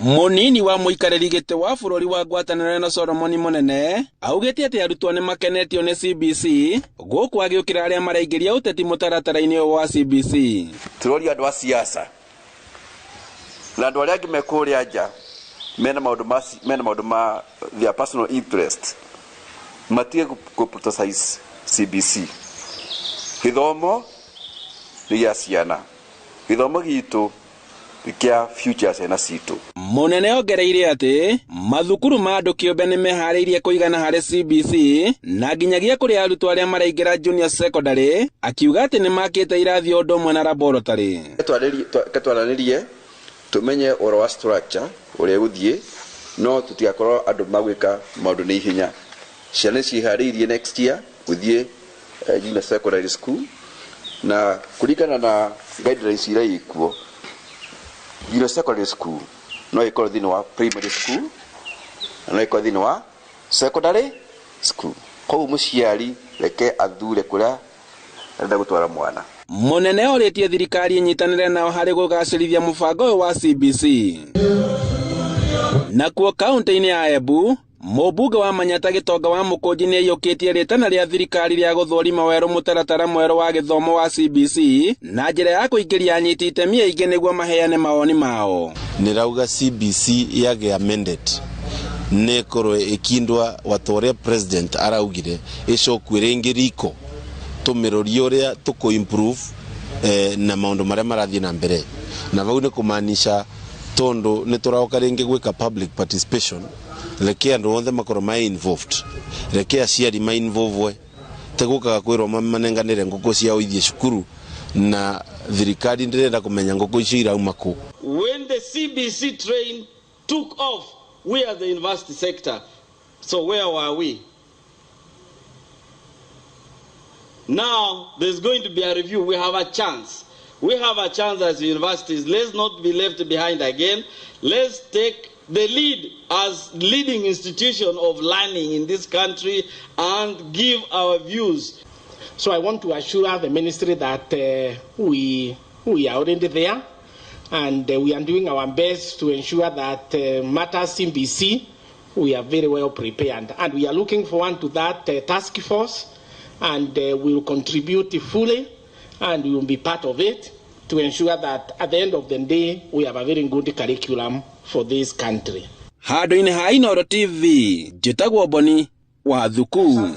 Munini wa muikariri giti wa bururi wa Ngwatanīro na Solomon Munene augite ati arutwo ni makenetio ni CBC guku agiukira aria maraingiria uteti mutaratara-ini wa CBC. Turori andu a siasa na andu aria angi mekuria nja mena maundu ma their personal interest matige ku politicize CBC. Githomo ni gia ciana, githomo gitu kia future ciana citu. Munene ongereire ati mathukuru ma andu kĩũmbe ni mehariirie kuigana hari CBC na nginyagia kuri arutwo aria maraingira junior secondary, akiuga ati ni makite irathi undu umwe na laboratory. Katwaranirie tumenye oro wa structure uria guthie no tutigakorwo andu magwika maundu ni hinya. Ciana cihariirie next year guthie junior secondary school na kuringana na guidelines iria ikuo junior secondary school no ikorwo thini wa primary school no ikorwo thini wa secondary school. Koguo muciari reke athure kuria arenda gutwara mwana. Munene oritie thirikari inyitanire nao hari gugacirithia mubango wa CBC. Nakuo kaunti-ini ya Embu, mubunge wa Manyata Gitonga wa Mukunji ni ayukitie ritana ria thirikari ria guthorima weru mutaratara mweru wa githomo wa CBC na njira ya kuingiria anyiti itemi aingi niguo maheane mawoni mao. Nirauga CBC yage amended nekoro ikindwa watoria president araugire icokwire riko tumirori uria tuku improve na maundu maria marathie na mbere na vau ni kumanisha tondo ni turauka ringi gwika public participation reke andu othe makoro mai involved, reke aciari mai involved tegukaga kwirwo manenganire nguku cia uithie cukuru na thirikari ndirenda kumenya nguku icio irauma ku. When the CBC train took off, we are the university sector, so where were we? Now there's going to be a review. We have a chance. We have a chance as universities. Let's not be left behind again. Let's take the lead as leading institution of learning in this country and give our views. So I want to assure the ministry that we are already there and we are doing our best to ensure that matters CBC, we are very well prepared. And we are looking forward to that task force and we will contribute fully and we will be part of it to ensure that at the end of the day we have a very good curriculum for this country. Handu-ini ha Inooro TV, njitagwo Boni wa Thuku.